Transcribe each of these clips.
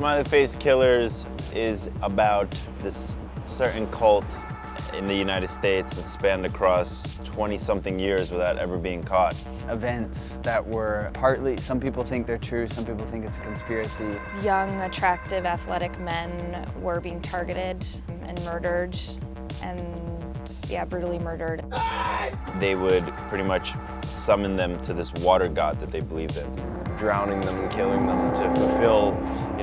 Smiley Face Killers is about this certain cult in the United States that spanned across 20-something years without ever being caught. Events that were partly, some people think they're true, some people think it's a conspiracy. Young, attractive, athletic men were being targeted and murdered, and yeah, brutally murdered. They would pretty much summon them to this water god that they believed in. Drowning them and killing them to fulfill,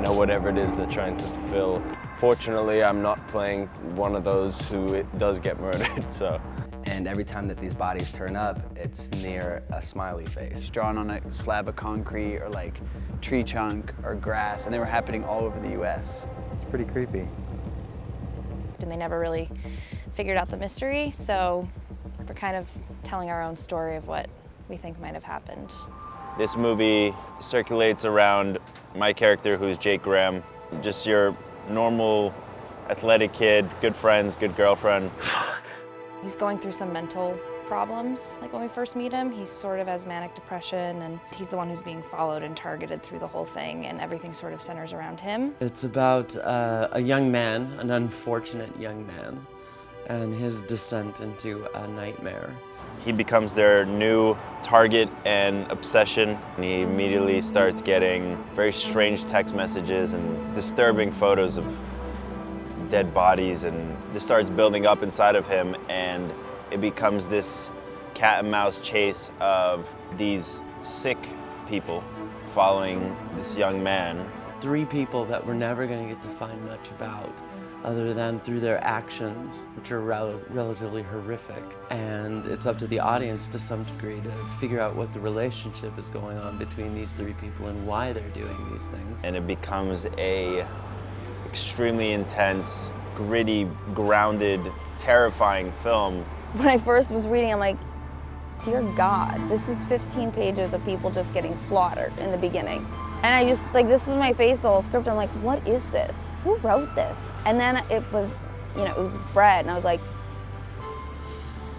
whatever it is they're trying to fulfill. Fortunately, I'm not playing one of those who does get murdered, so. And every time that these bodies turn up, it's near a smiley face. It's drawn on a slab of concrete or like tree trunk or grass, and they were happening all over the US. It's pretty creepy. And they never really figured out the mystery, so we're kind of telling our own story of what we think might have happened. This movie circulates around my character, who's Jake Graham, just your normal athletic kid, good friends, good girlfriend. He's going through some mental problems. Like when we first meet him, he sort of has manic depression, and he's the one who's being followed and targeted through the whole thing, and everything sort of centers around him. It's about a young man, an unfortunate young man, and his descent into a nightmare. He becomes their new target and obsession. And he immediately starts getting very strange text messages and disturbing photos of dead bodies, and this starts building up inside of him, and it becomes this cat and mouse chase of these sick people following this young man. 3 people that we're never going to get to find much about other than through their actions, which are relatively horrific. And it's up to the audience to some degree to figure out what the relationship is going on between these 3 people and why they're doing these things. And it becomes a extremely intense, gritty, grounded, terrifying film. When I first was reading, I'm like, dear God, this is 15 pages of people just getting slaughtered in the beginning. And I just, this was my face, the whole script. I'm like, what is this? Who wrote this? And then it was, it was Brett, and I was like,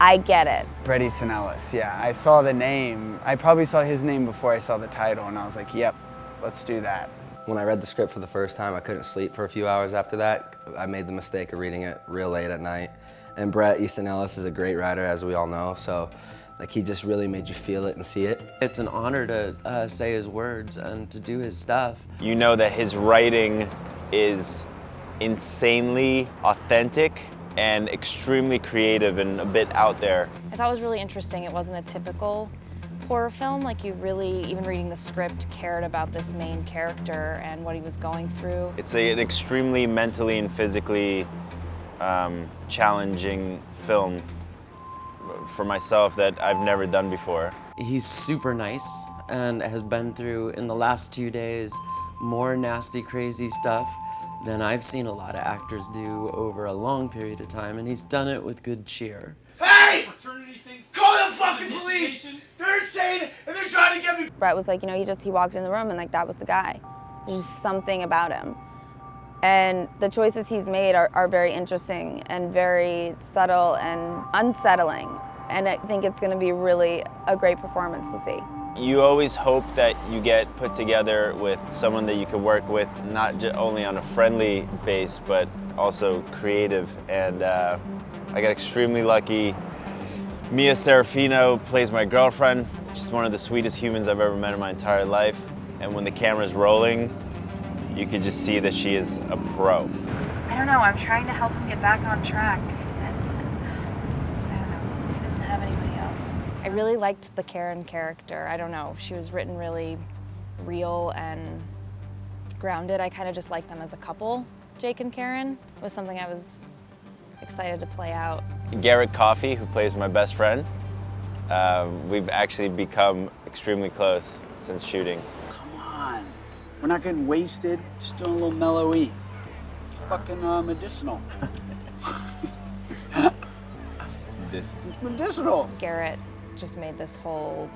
I get it. Bret Easton Ellis, yeah. I saw the name. I probably saw his name before I saw the title, and I was like, yep, let's do that. When I read the script for the first time, I couldn't sleep for a few hours after that. I made the mistake of reading it real late at night. And Bret Easton Ellis is a great writer, as we all know, so he just really made you feel it and see it. It's an honor to say his words and to do his stuff. You know that his writing is insanely authentic and extremely creative and a bit out there. I thought it was really interesting. It wasn't a typical horror film. You really, even reading the script, cared about this main character and what he was going through. It's an extremely mentally and physically challenging film for myself that I've never done before. He's super nice and has been through, in the last 2 days, more nasty, crazy stuff than I've seen a lot of actors do over a long period of time, and he's done it with good cheer. Hey! Call the fucking police! They're insane and they're trying to get me! Brett was like, he walked in the room and that was the guy. There's just something about him. And the choices he's made are very interesting and very subtle and unsettling. And I think it's gonna be really a great performance to see. You always hope that you get put together with someone that you could work with, not only on a friendly base, but also creative. And I got extremely lucky. Mia Serafino plays my girlfriend. She's one of the sweetest humans I've ever met in my entire life. And when the camera's rolling, you could just see that she is a pro. I don't know, I'm trying to help him get back on track. And I don't know, he doesn't have anybody else. I really liked the Karen character. I don't know, she was written really real and grounded. I kind of just liked them as a couple. Jake and Karen was something I was excited to play out. Garrett Coffey, who plays my best friend, we've actually become extremely close since shooting. Come on, we're not getting wasted, just doing a little mellow-y. Fucking medicinal. It's medicinal. Garrett just made this whole,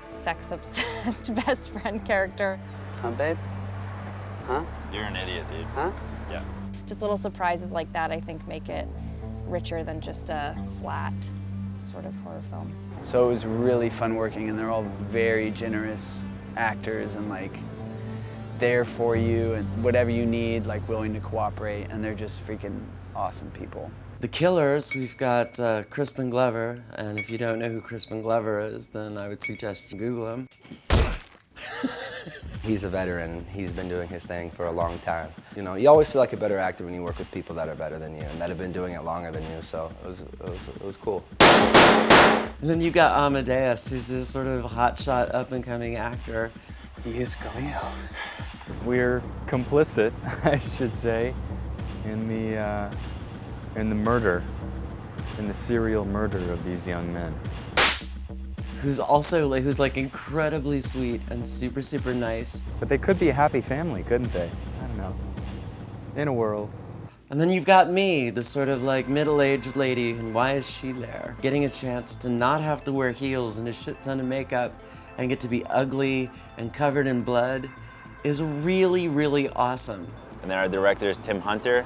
sex-obsessed best friend character. Huh, babe? Huh? You're an idiot, dude. Huh? Yeah. Just little surprises like that, I think, make it richer than just a flat sort of horror film. So it was really fun working, and they're all very generous actors, and there for you and whatever you need, like willing to cooperate, and they're just freaking awesome people. The killers, we've got Crispin Glover, and if you don't know who Crispin Glover is, then I would suggest you Google him. He's a veteran. He's been doing his thing for a long time. You know, you always feel like a better actor when you work with people that are better than you and that have been doing it longer than you, so it was cool. And then you got Amadeus, who's this sort of hotshot, up-and-coming actor. He is Galileo. We're complicit, I should say, in the murder, in the serial murder of these young men. Who's also who's incredibly sweet and super, super nice. But they could be a happy family, couldn't they? I don't know. In a world. And then you've got me, the sort of middle-aged lady, and why is she there? Getting a chance to not have to wear heels and a shit ton of makeup and get to be ugly and covered in blood is really, really awesome. And then our director is Tim Hunter,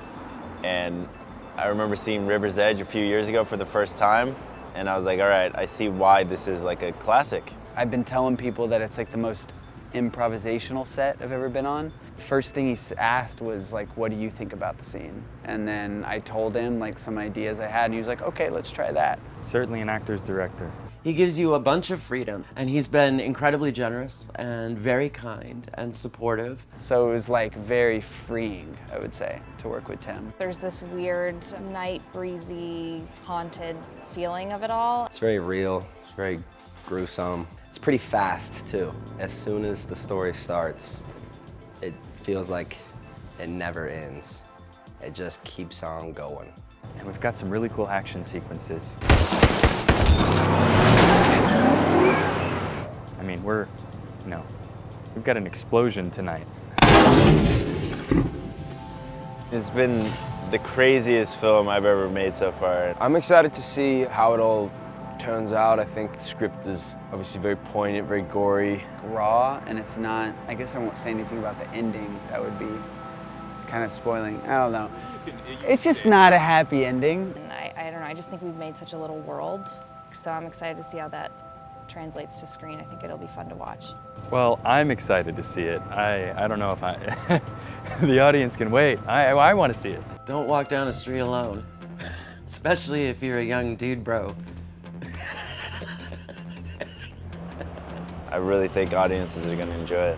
and I remember seeing River's Edge a few years ago for the first time, and I was like, all right, I see why this is like a classic. I've been telling people that it's like the most improvisational set I've ever been on. First thing he asked was like, what do you think about the scene? And then I told him like some ideas I had, and he was like, okay, let's try that. Certainly an actor's director. He gives you a bunch of freedom, and he's been incredibly generous and very kind and supportive. So it was like very freeing, I would say, to work with Tim. There's this weird night breezy, haunted feeling of it all. It's very real, it's very gruesome. It's pretty fast too. As soon as the story starts, it feels like it never ends. It just keeps on going. And we've got some really cool action sequences. I mean, we've got an explosion tonight. It's been the craziest film I've ever made so far. I'm excited to see how it all turns out. I think the script is obviously very poignant, very gory. Raw, and it's not, I guess I won't say anything about the ending. That would be kind of spoiling. I don't know. It's just not a happy ending. And I don't know, I just think we've made such a little world, so I'm excited to see how that translates to screen. I think it'll be fun to watch. Well, I'm excited to see it. I don't know if the audience can wait. I want to see it. Don't walk down a street alone, especially if you're a young dude, bro. I really think audiences are going to enjoy it.